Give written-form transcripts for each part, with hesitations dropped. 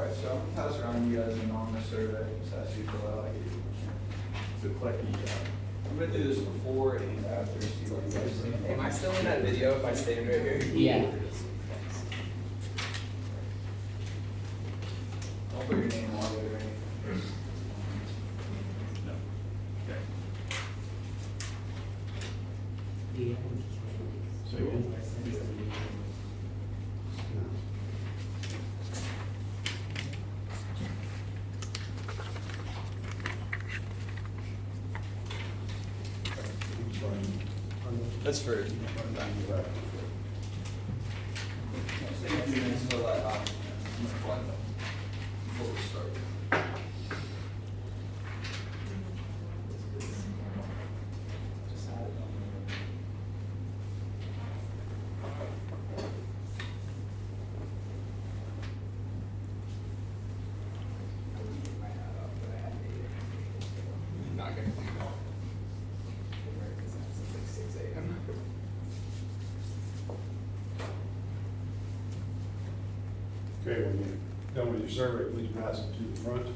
Alright, so I'm gonna pass around you guys an anonymous survey, just ask you to fill out. So collect the, I'm gonna do this before and after, see what you guys think. Hey, am I still in that video if I stand right here? Yeah. Don't put your name on it or anything. No. Okay. So That's for. Take a few minutes to fill that out. I'm gonna find them before we start. Not gonna do that. It's like 6 a.m. Okay, when you're done with your survey, please pass it to the front.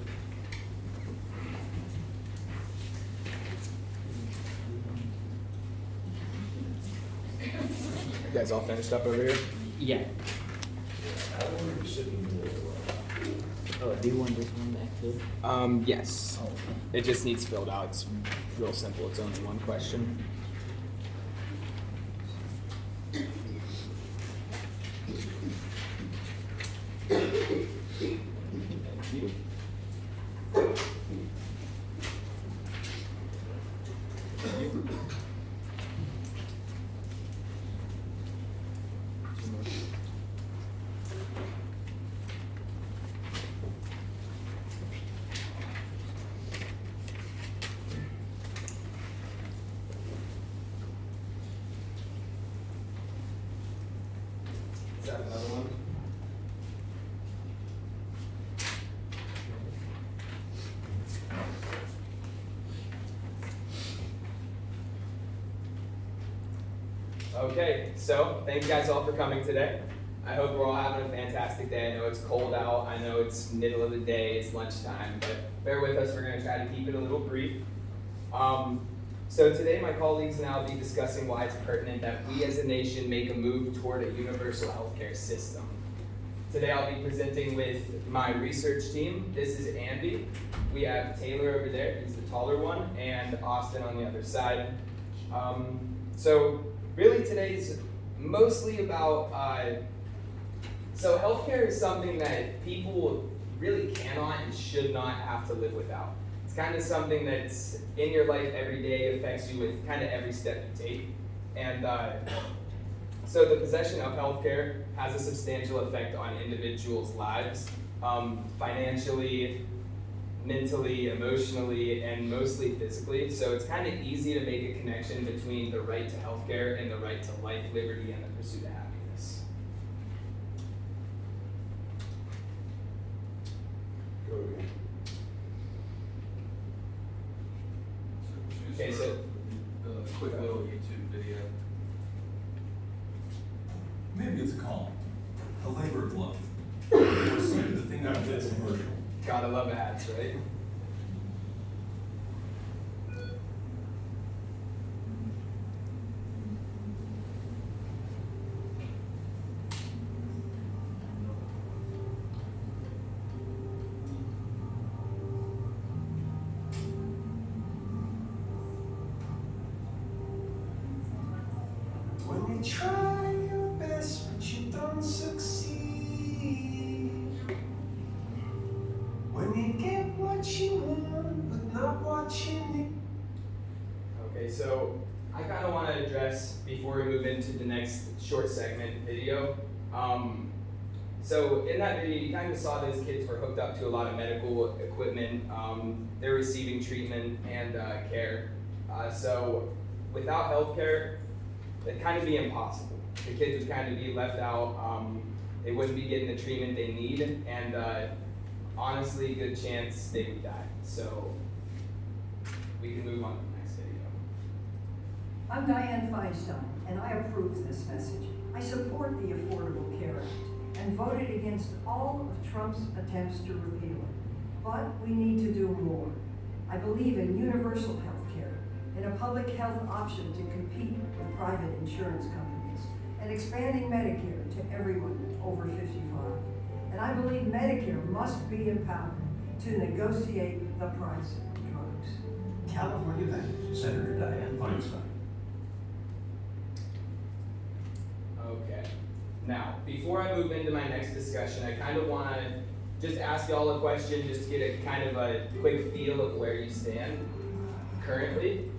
You guys all finished up over here? Yeah. Oh, do you want this one back too? Yes. Oh, okay. It just needs filled out. It's real simple. It's only one question. Thank you. Is that another one? Okay, so thank you guys all for coming today. I hope we're all having a fantastic day. I know it's cold out, I know it's middle of the day, it's lunchtime, but bear with us, we're gonna try to keep it a little brief. So today my colleagues and I will be discussing why it's pertinent that we as a nation make a move toward a universal healthcare system. Today I'll be presenting with my research team. This is Andy. We have Taylor over there, he's the taller one, and Austin on the other side. So really today's mostly about, so healthcare is something that people really cannot and should not have to live without. It's kind of something that's in your life every day, affects you with kind of every step you take. And so the possession of healthcare has a substantial effect on individuals' lives, financially, mentally, emotionally, and mostly physically. So it's kind of easy to make a connection between the right to healthcare and the right to life, liberty, and the pursuit of happiness. Go again. Okay, so Quick little YouTube video. Maybe it's a calling, a labor of love. Or see the thing out of this commercial. gotta love ads, right? When you try your best but you don't succeed. When you get what you want but not what you need. Okay, so I kind of want to address, before we move into the next short segment video, so in that video you kind of saw those kids were hooked up to a lot of medical equipment, they're receiving treatment and care. So without healthcare, it'd kind of be impossible. The kids would kind of be left out, they wouldn't be getting the treatment they need, and honestly, good chance they would die. So we can move on to the next video. I'm Diane Feinstein, and I approve this message. I support the Affordable Care Act. and voted against all of Trump's attempts to repeal it. But we need to do more. I believe in universal health care, in a public health option to compete with private insurance companies, and expanding Medicare to everyone over 55. And I believe Medicare must be empowered to negotiate the price of drugs. California then, Senator Dianne Feinstein. Okay. Now, before I move into my next discussion, I kind of want to just ask y'all a question, just to get a kind of a quick feel of where you stand currently.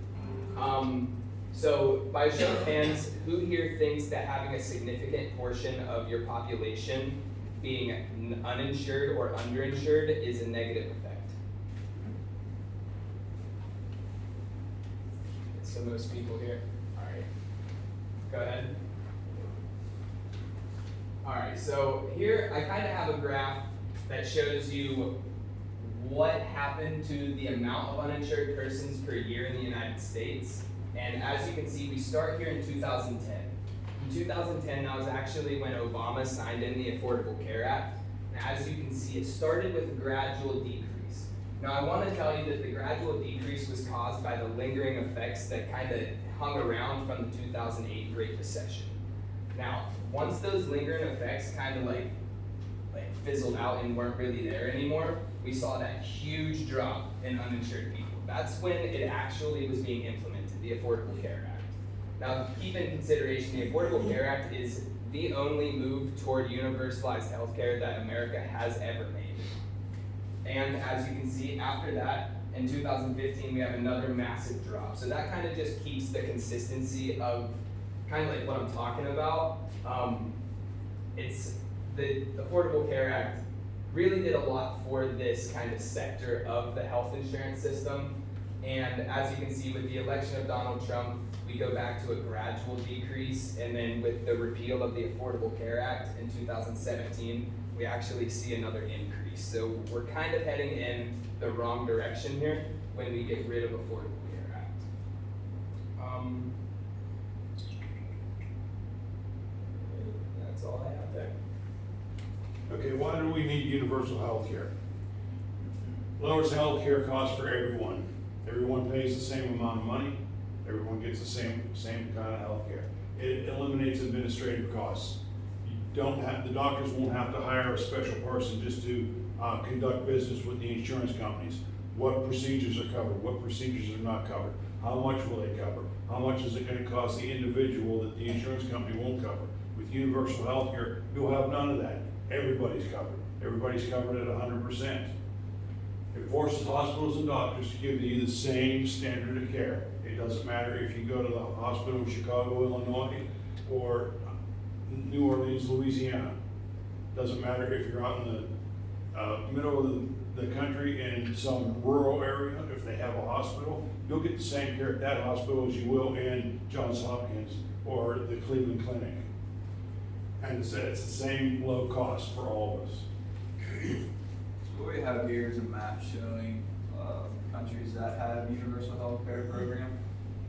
So by show of hands, who here thinks that having a significant portion of your population being uninsured or underinsured is a negative effect? So most people here. All right. Go ahead. All right, so here I kind of have a graph that shows you what happened to the amount of uninsured persons per year in the United States. And as you can see, we start here in 2010. In 2010, that was actually when Obama signed in the Affordable Care Act. And as you can see, it started with a gradual decrease. Now, I want to tell you that the gradual decrease was caused by the lingering effects that kind of hung around from the 2008 Great Recession. Now, once those lingering effects kind of like fizzled out and weren't really there anymore, we saw that huge drop in uninsured people. That's when it actually was being implemented, the Affordable Care Act. Now, keep in consideration, the Affordable Care Act is the only move toward universalized healthcare that America has ever made. And as you can see, after that, in 2015, we have another massive drop. So that kind of just keeps the consistency of kind of like what I'm talking about. It's the Affordable Care Act really did a lot for this kind of sector of the health insurance system. And as you can see with the election of Donald Trump, we go back to a gradual decrease. And then with the repeal of the Affordable Care Act in 2017, we actually see another increase. So we're kind of heading in the wrong direction here when we get rid of Affordable Care Act. That's all I have there. Okay, why do we need universal health care? Lowers health care costs for everyone. Everyone pays the same amount of money. Everyone gets the same kind of health care. It eliminates administrative costs. The doctors won't have to hire a special person just to conduct business with the insurance companies. What procedures are covered? What procedures are not covered? How much will they cover? How much is it going to cost the individual that the insurance company won't cover? With universal health care, you'll have none of that. Everybody's covered. Everybody's covered at 100%. It forces hospitals and doctors to give you the same standard of care. It doesn't matter if you go to the hospital in Chicago, Illinois, or New Orleans, Louisiana. Doesn't matter if you're out in the middle of the country in some rural area. If they have a hospital, you'll get the same care at that hospital as you will in Johns Hopkins or the Cleveland Clinic. And it's the same low cost for all of us. So what we have here is a map showing countries that have universal health care program.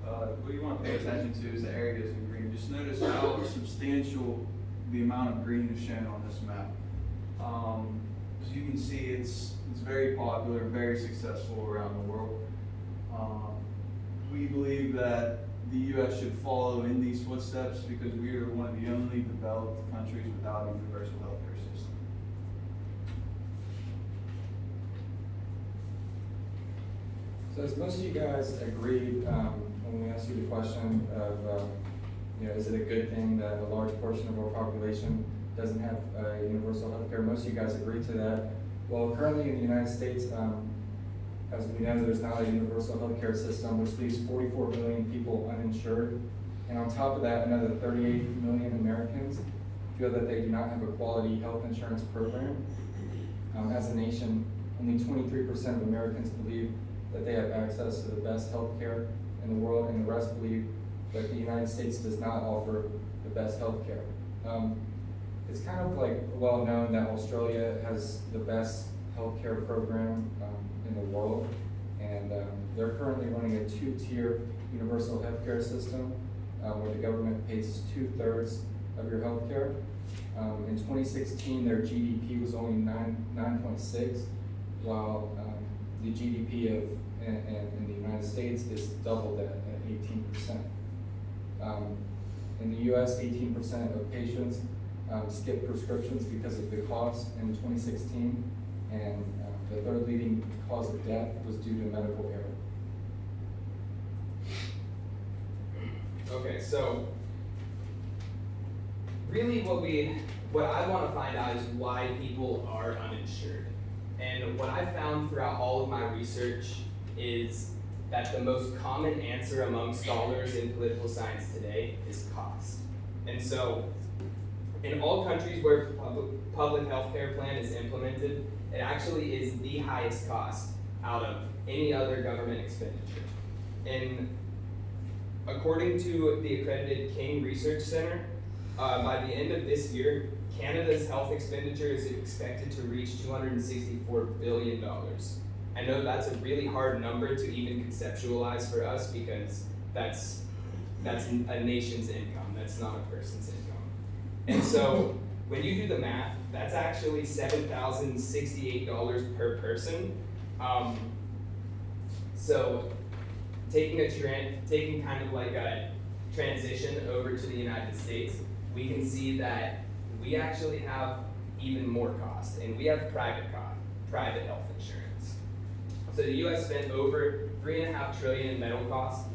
What you want to pay attention to is the areas in green. Just notice how substantial the amount of green is shown on this map. As you can see, it's very popular, very successful around the world. We believe that the U.S. should follow in these footsteps because we are one of the only developed countries without a universal health care system. So as most of you guys agreed when we asked you the question of, is it a good thing that a large portion of our population doesn't have universal health care? Most of you guys agreed to that. Well, currently in the United States, as we know, there's not a universal health care system, which leaves 44 million people uninsured. And on top of that, another 38 million Americans feel that they do not have a quality health insurance program. As a nation, only 23% of Americans believe that they have access to the best health care in the world, and the rest believe that the United States does not offer the best health care. It's kind of like well known that Australia has the best healthcare program in the world, and they're currently running a two-tier universal healthcare system where the government pays 2/3 of your healthcare. In 2016, their GDP was only 9.6, while the GDP in the United States is doubled at 18%. In the US, 18% of patients skip prescriptions because of the cost in 2016, and the third leading cause of death was due to medical error. Okay, so really what I want to find out is why people are uninsured. And what I found throughout all of my research is that the most common answer among scholars in political science today is cost. And so in all countries where public health care plan is implemented, it actually is the highest cost out of any other government expenditure. And according to the accredited King Research Center, by the end of this year, Canada's health expenditure is expected to reach $264 billion. I know that's a really hard number to even conceptualize for us because that's a nation's income, that's not a person's income. And so when you do the math, that's actually $7,068 per person. So taking kind of like a transition over to the United States, we can see that we actually have even more cost, and we have private health insurance. So the U.S. spent over $3.5 trillion in medical costs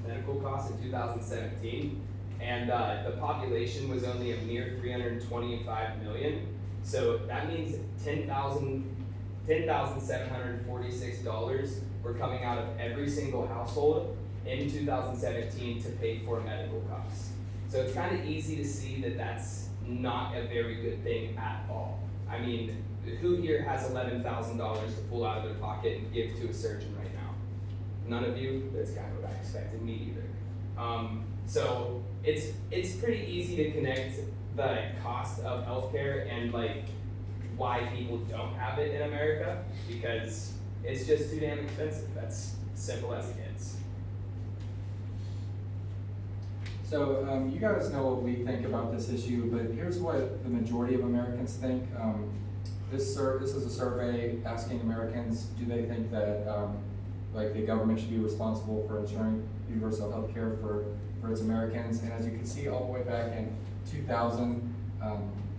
in 2017, and the population was only a mere 325 million. So that means $10,746 were coming out of every single household in 2017 to pay for medical costs. So it's kind of easy to see that that's not a very good thing at all. I mean, who here has $11,000 to pull out of their pocket and give to a surgeon right now? None of you? That's kind of what I expected, me either. So it's pretty easy to connect the cost of healthcare and like why people don't have it in America, because it's just too damn expensive. That's simple as it gets. So you guys know what we think about this issue, but here's what the majority of Americans think. This is a survey asking Americans, do they think that like the government should be responsible for ensuring universal health care for its Americans? And as you can see, all the way back in 2000,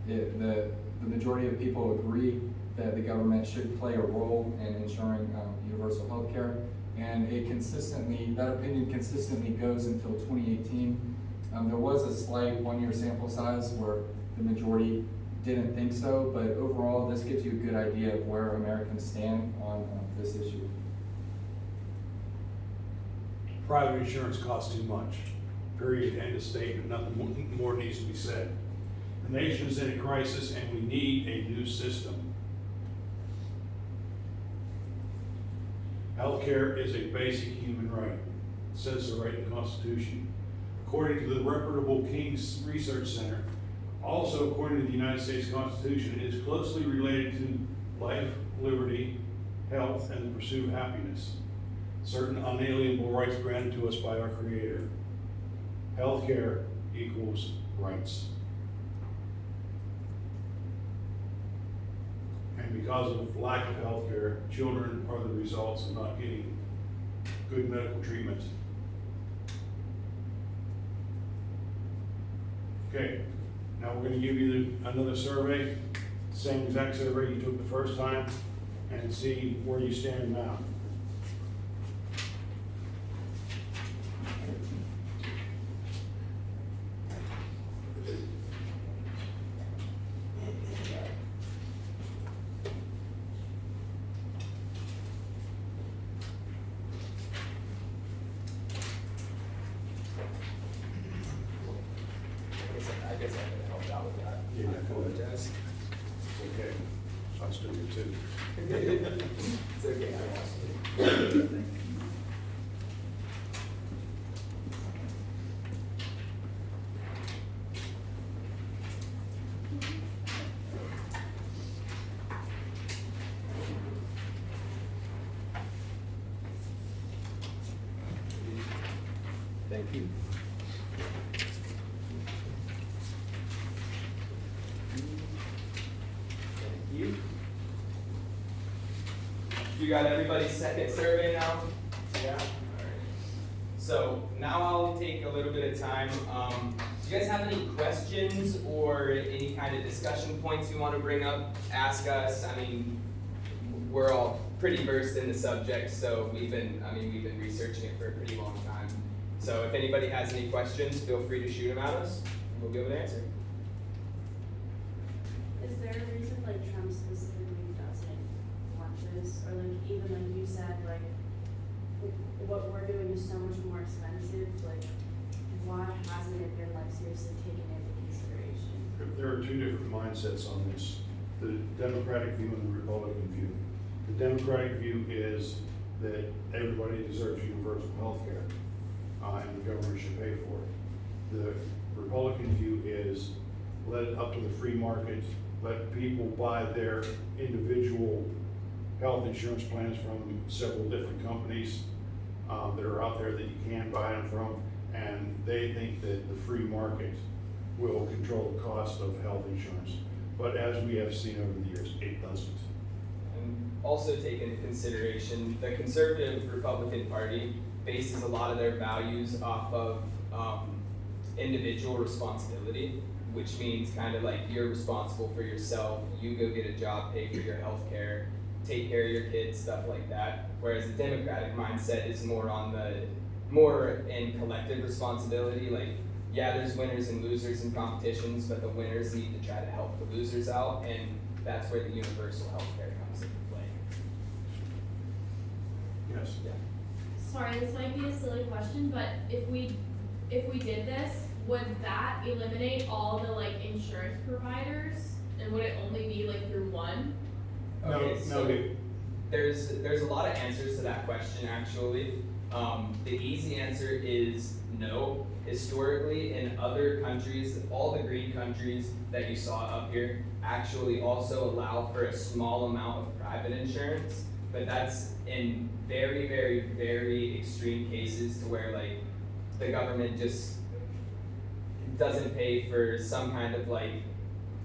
the majority of people agree that the government should play a role in ensuring universal health care. And that opinion consistently goes until 2018. There was a slight one-year sample size where the majority didn't think so, but overall, this gives you a good idea of where Americans stand on this issue. Private insurance costs too much. Period, end of statement, nothing more needs to be said. The nation is in a crisis and we need a new system. Healthcare is a basic human right. It says so right in the Constitution. According to the reputable King's Research Center, also according to the United States Constitution, it is closely related to life, liberty, health, and the pursuit of happiness. Certain unalienable rights granted to us by our Creator. Healthcare equals rights. And because of lack of health care, children are the results of not getting good medical treatment. Okay, now we're going to give you another survey, same exact survey you took the first time, and see where you stand now. I guess I could help out with that. Yeah, I go ahead. apologize. Okay, I still do too. It's okay, I want to. Thank you. You got everybody's second survey now? Yeah. So now I'll take a little bit of time. Do you guys have any questions or any kind of discussion points you want to bring up? Ask us. I mean, we're all pretty versed in the subject, so we've been researching it for a pretty long time. So if anybody has any questions, feel free to shoot them at us. We'll be able to answer. Is there a reason like Trump specifically doesn't want this, or like even like you said, like what we're doing is so much more expensive? Like, why hasn't it been like seriously taken into consideration? There are two different mindsets on this, the Democratic view and the Republican view. The Democratic view is that everybody deserves universal health care, and the government should pay for it. The Republican view is let it up to the free market, let people buy their individual health insurance plans from several different companies that are out there that you can buy them from, and they think that the free market will control the cost of health insurance. But as we have seen over the years, it doesn't. And also take into consideration, the conservative Republican Party bases a lot of their values off of individual responsibility, which means kind of like you're responsible for yourself, you go get a job, pay for your health care, take care of your kids, stuff like that. Whereas the Democratic mindset is more in collective responsibility. Like, yeah, there's winners and losers in competitions, but the winners need to try to help the losers out, and that's where the universal health care comes into play. Yes. Yeah. Sorry, this might be a silly question, but if we did this, would that eliminate all the like insurance providers, and would it only be like through one? Okay, so no. there's a lot of answers to that question actually. The easy answer is no. Historically, in other countries, all the green countries that you saw up here actually also allow for a small amount of private insurance, but that's in very, very, very extreme cases to where like the government just doesn't pay for some kind of like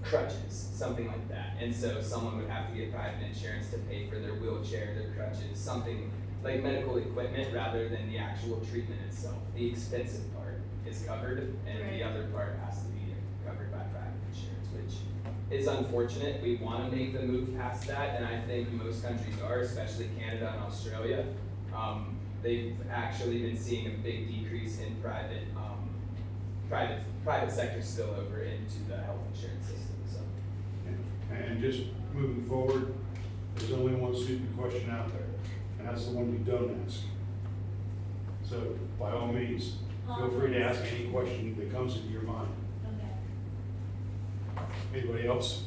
crutches, something like that. And so someone would have to get private insurance to pay for their wheelchair, their crutches, something like medical equipment rather than the actual treatment itself. The expensive part is covered, and the other part has to be covered by private insurance, which is unfortunate. We want to make the move past that, and I think most countries are, especially Canada and Australia. They've actually been seeing a big decrease in private sector spillover into the health insurance system. So, And just moving forward, there's only one stupid question out there, and that's the one you don't ask. So by all means, feel free to ask any question that comes into your mind. Okay. Anybody else?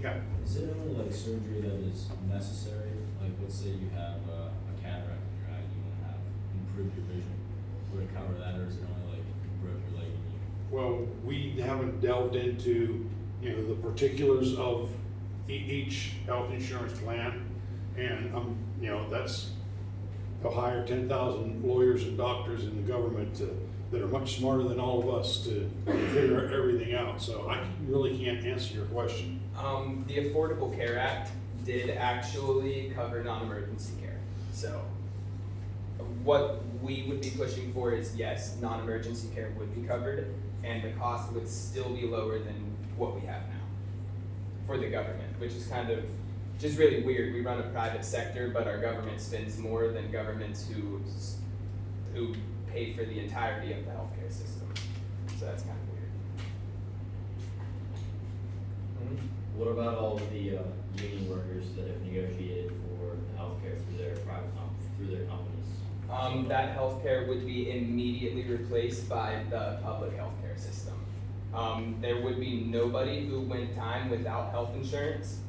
Yeah. Is it only like surgery that is necessary? Like, let's say you have a cataract in your eye, you want to have improved your vision. Would it cover that, or is it only like you broke your leg and you? Well, we haven't delved into, the particulars of each health insurance plan, and that's, they'll hire 10,000 lawyers and doctors in the government that are much smarter than all of us to figure everything out. So I really can't answer your question. the Affordable Care Act did actually cover non-emergency care. So what we would be pushing for is, yes, non-emergency care would be covered, and the cost would still be lower than what we have now for the government, which is kind of just really weird. We run a private sector, but our government spends more than governments who pay for the entirety of the healthcare system. So that's kind of weird. What about all of the union workers that have negotiated for healthcare through their companies? That healthcare would be immediately replaced by the public healthcare system. There would be nobody who went time without health insurance.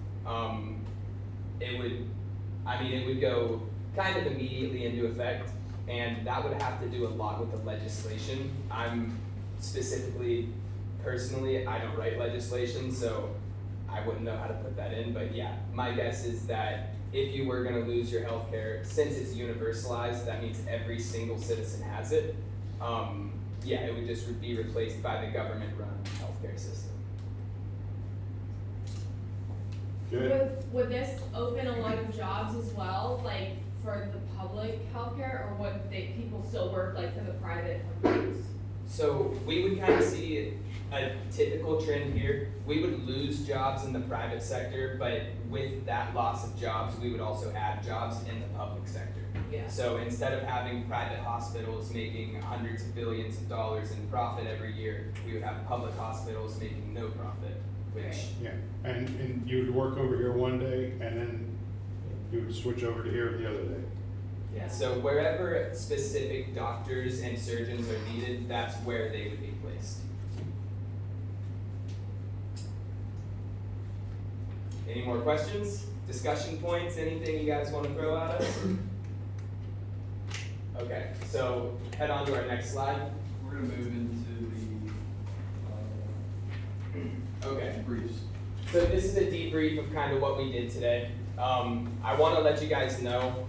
It would go kind of immediately into effect, and that would have to do a lot with the legislation. Personally, I don't write legislation, so I wouldn't know how to put that in, but yeah, my guess is that if you were gonna lose your healthcare, since it's universalized, that means every single citizen has it. It would just be replaced by the government-run healthcare system. Good. Would this open a lot of jobs as well, like for the public healthcare, or would people still work like for the private companies? So we would kind of see a typical trend here. We would lose jobs in the private sector, but with that loss of jobs, we would also add jobs in the public sector. Yeah. So instead of having private hospitals making hundreds of billions of dollars in profit every year, we would have public hospitals making no profit, which, Yeah, and you would work over here one day, and then you would switch over to here the other day. yeah, so wherever specific doctors and surgeons are needed, that's where they would be placed. Any more questions, discussion points, anything you guys want to throw at us? Okay, so head on to our next slide. We're gonna move into the, Okay. briefs. So this is a debrief of kind of what we did today. I want to let you guys know,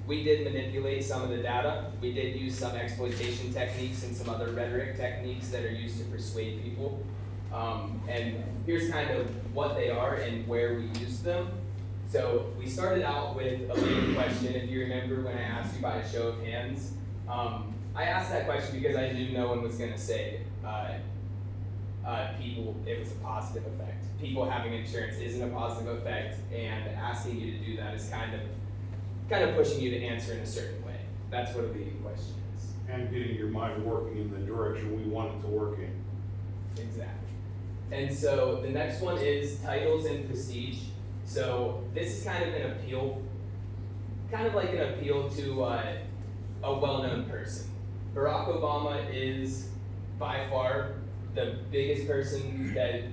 we did manipulate some of the data. We did use some exploitation techniques and some other rhetoric techniques that are used to persuade people. And here's kind of what they are and where we used them. So we started out with a leading question. If you remember when I asked you by a show of hands, I asked that question because I knew no one was going to say people, it was a positive effect. People having insurance isn't a positive effect, and asking you to do that is kind of pushing you to answer in a certain way. That's what a leading question is. And getting your mind working in the direction we want it to work in. Exactly. And so the next one is titles and prestige. So this is kind of an appeal, kind of like an appeal to a well-known person. Barack Obama is by far the biggest person that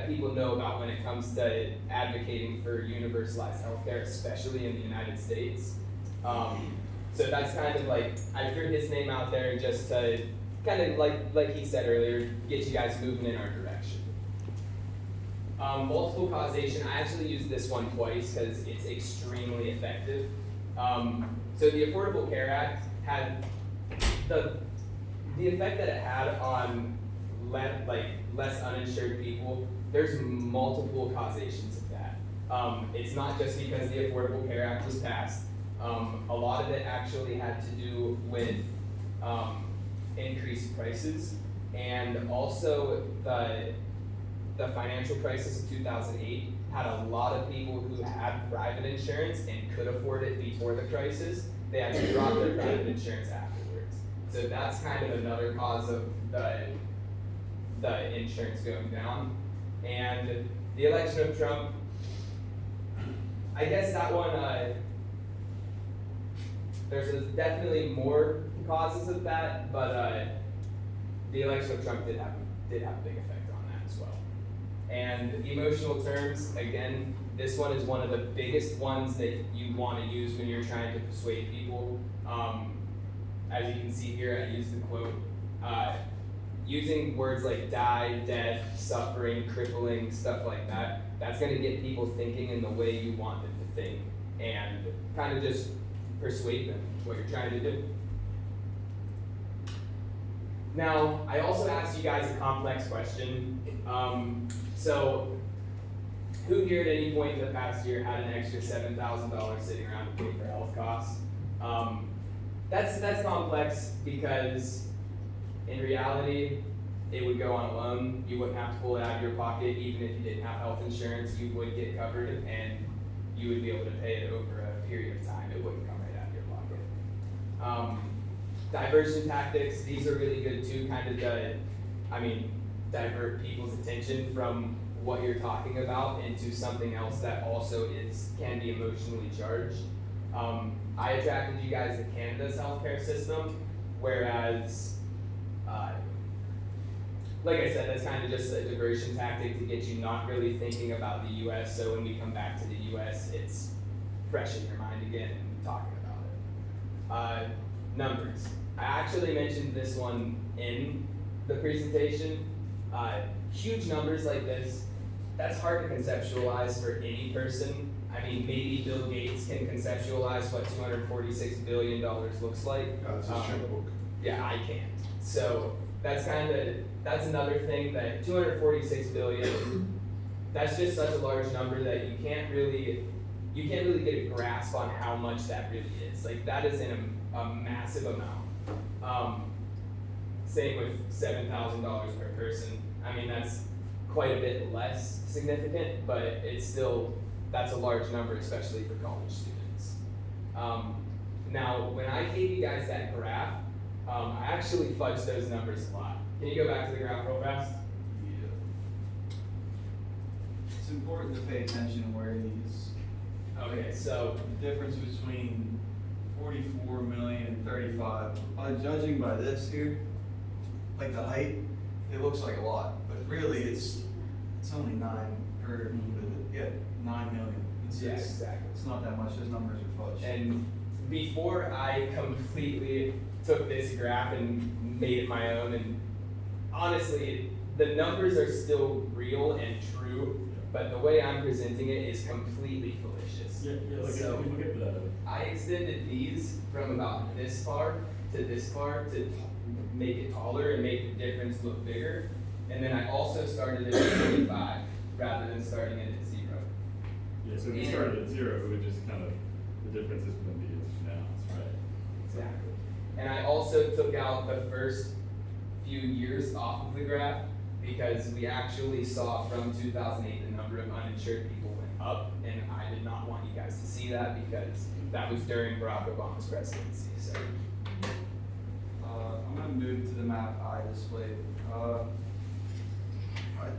people know about when it comes to advocating for universalized healthcare, especially in the United States. So that's kind of like, I threw his name out there just to kind of like he said earlier, get you guys moving in our direction. Multiple causation, I actually used this one twice because it's extremely effective. So the Affordable Care Act had the effect that it had on less uninsured people. There's multiple causations of that. It's not just because the Affordable Care Act was passed. A lot of it actually had to do with increased prices, and also the financial crisis of 2008 had a lot of people who had private insurance and could afford it before the crisis. They had to drop their private insurance afterwards. So that's kind of another cause of the insurance going down. And the election of Trump, I guess that one, there's definitely more causes of that, but the election of Trump did have a big effect on that as well. And emotional terms, again, this one is one of the biggest ones that you want to use when you're trying to persuade people. As you can see here, I used the quote. Using words like die, death, suffering, crippling, stuff like that, that's going to get people thinking in the way you want them to think and kind of just persuade them what you're trying to do. Now, I also asked you guys a complex question. So, who here at any point in the past year had an extra $7,000 sitting around to pay for health costs? That's complex because in reality, it would go on a loan. You wouldn't have to pull it out of your pocket. Even if you didn't have health insurance, you would get covered and you would be able to pay it over a period of time. It wouldn't come right out of your pocket. Diversion tactics, these are really good too, kind of divert people's attention from what you're talking about into something else that also can be emotionally charged. I attracted you guys to Canada's healthcare system, whereas, like I said, that's kind of just a diversion tactic to get you not really thinking about the US, so when we come back to the US, it's fresh in your mind again and talking about it. Numbers. I actually mentioned this one in the presentation. Huge numbers like this, that's hard to conceptualize for any person. I mean, maybe Bill Gates can conceptualize what $246 billion looks like. That's a checkbook. Yeah, I can't. So that's another thing, that $246 billion that's just such a large number that you can't really get a grasp on how much that really is. Like that is in a massive amount. Same with $7,000 per person. I mean, that's quite a bit less significant, but it's still, that's a large number, especially for college students. Now, when I gave you guys that graph, I actually fudged those numbers a lot. Can you go back to the graph real fast? Yeah. It's important to pay attention where these, Okay, so the difference between 44 million and 35. Judging by this here, like the height, it looks like a lot, but really it's only 9 or yeah, 9 million. yeah, exactly. It's not that much. Those numbers are fudged. And before I completely took this graph and made it my own, and honestly, the numbers are still real and true, but the way I'm presenting it is completely fallacious. So look at the. I extended these from about this far to make it taller and make the difference look bigger. And then I also started it at 25 rather than starting it at 0. Yeah, so if you started at 0, it would just kind of, the difference is going to be as now, right? Exactly. And I also took out the first few years off of the graph because we actually saw from 2008 the number of uninsured people went up, and I did not want you guys to see that because that was during Barack Obama's presidency. So I'm gonna move to the map I displayed.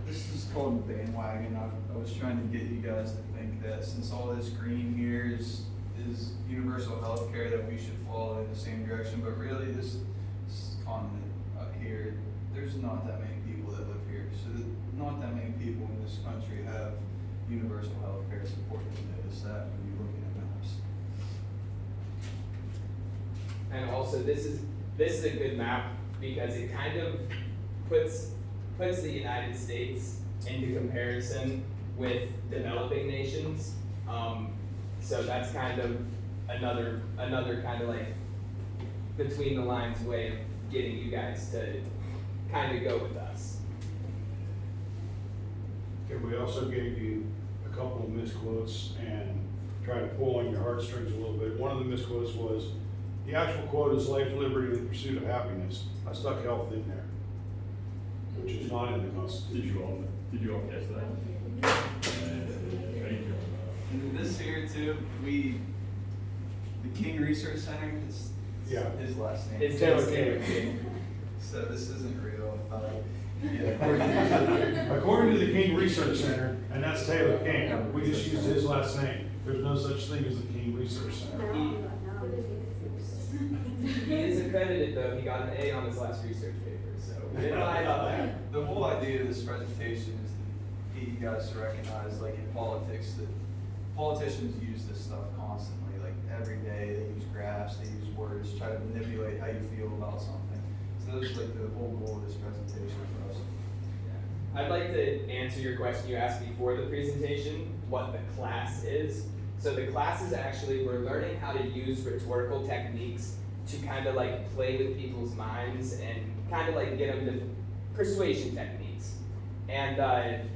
This is called bandwagon. I was trying to get you guys to think that since all this green here is universal health care, that we should follow in the same direction, but really this continent up here, there's not that many people that live here, so not that many people in this country have universal health care. It's important to notice that when you're looking at maps. And also, this is a good map because it kind of puts the United States into comparison with developing nations. So that's kind of another kind of like between the lines way of getting you guys to kind of go with us. Okay, we also gave you a couple of misquotes and tried to pull on your heartstrings a little bit. One of the misquotes was, the actual quote is life, liberty, and the pursuit of happiness. I stuck health in there, which is not in the Constitution. Did you all catch that? And this here too, the King Research Center is Yeah. his last name. His Taylor Taylor King. So this isn't real. According to the King Research Center, and that's Taylor King, we just used his last name. There's no such thing as the King Research Center. He is accredited though. He got an A on his last research paper, so we didn't lie about that. The whole idea of this presentation is to get you guys to recognize, like in politics, that politicians use this stuff constantly. Like every day, they use graphs, they use words, try to manipulate how you feel about something. So that's like the whole goal of this presentation for us. I'd like to answer your question you asked before the presentation, what the class is. So the class is actually, we're learning how to use rhetorical techniques to kind of like play with people's minds and kind of like get them to persuasion techniques. And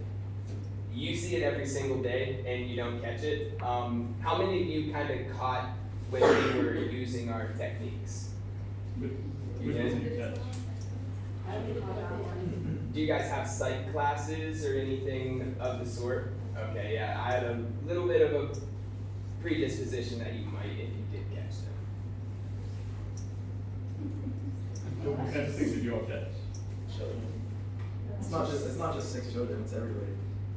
you see it every single day and you don't catch it. How many of you kind of caught when we were using our techniques? You did? Do you guys have psych classes or anything of the sort? Okay, yeah, I had a little bit of a predisposition that you might if you did catch them. What kind of things did you all catch? Children. It's not just 6 children, it's everybody.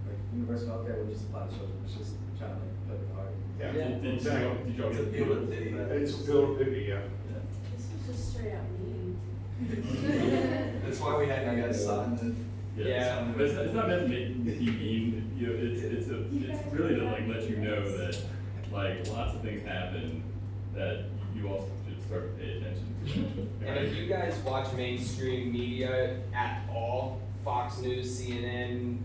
Like universal healthcare would just apply to children, it's just trying to like put it hard. Yeah, Did you all It's a get field of pity. It's a field of pity, yeah. This was just straight up mean. That's why we had you guys sign the. Yeah. But it's not meant to make you mean, you know, it's really to like let you know that like lots of things happen that you also should start to pay attention to. And if you guys watch mainstream media at all, Fox News, CNN,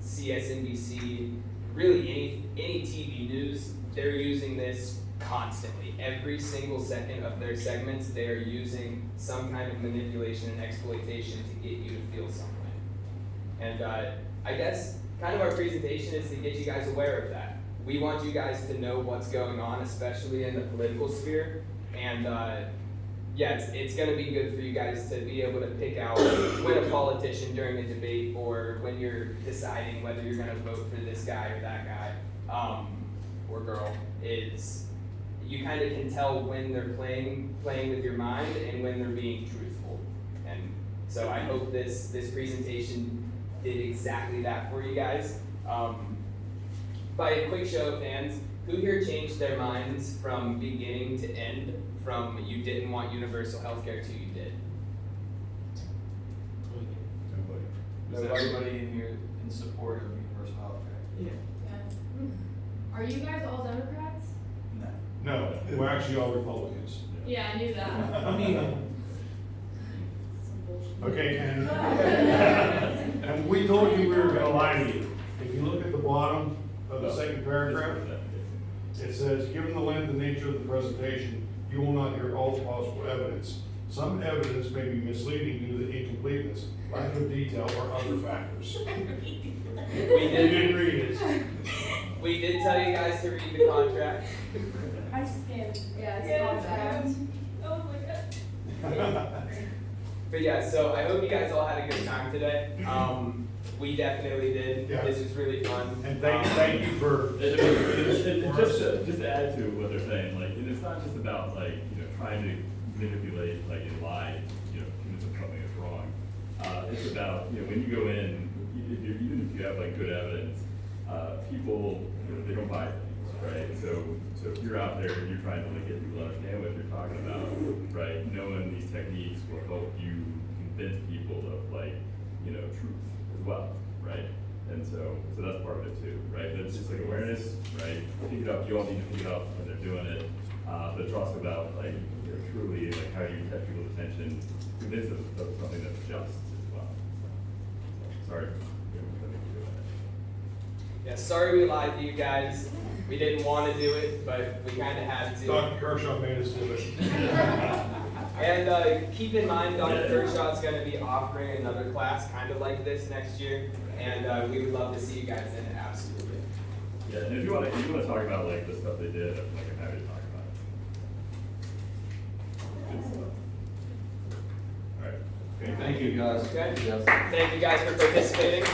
CSNBC, really any TV news, they're using this constantly. Every single second of their segments, they're using some kind of manipulation and exploitation to get you to feel something. And I guess kind of our presentation is to get you guys aware of that. We want you guys to know what's going on, especially in the political sphere. And yeah, it's going to be good for you guys to be able to pick out when a politician during a debate or when you're deciding whether you're going to vote for this guy or that guy or girl is you kind of can tell when they're playing with your mind and when they're being truthful. And so I hope this presentation did exactly that for you guys. By a quick show of hands, who here changed their minds from beginning to end, from you didn't want universal healthcare to you did? Is everybody in here in support of universal healthcare? Yeah. Are you guys all Democrats? No. No, we're actually all Republicans. Yeah, I knew that. Okay, and we told you we were gonna lie to you. If you look at the bottom of the second paragraph, it says, given the length and nature of the presentation, you will not hear all the possible evidence. Some evidence may be misleading due to the incompleteness, lack of detail, or other factors. We You didn't read it. We did tell you guys to read the contract. I skimmed. Yeah, I Yeah, saw that. Oh my god. But yeah, so I hope you guys all had a good time today. We definitely did. Yeah. This was really fun. And thank you for. Just to add to what they're saying, like, and it's not just about like, trying to manipulate, like, and lie, convince them something is wrong. It's about, when you go in, even if you have like good evidence, people, they don't buy things, right? So if you're out there and you're trying to like get people to understand what you're talking about, right? Knowing these techniques will help you convince people of like, truth as well, right? And so that's part of it too, right? That's just like awareness, right? Pick it up, you all need to pick it up when they're doing it. But it's also about like, truly like how you catch people's attention, convince them of something that's just as well. So, sorry. Yeah, sorry we lied to you guys. We didn't want to do it, but we kind of had to. Dr. Kershaw made us do it. And keep in mind, Dr. Kershaw's going to be offering another class kind of like this next year, and we would love to see you guys in it, absolutely. Yeah, and if you want to talk about like the stuff they did, I'm happy to talk about it. Good stuff. All right. Thank you, guys. Okay. Thank you guys for participating.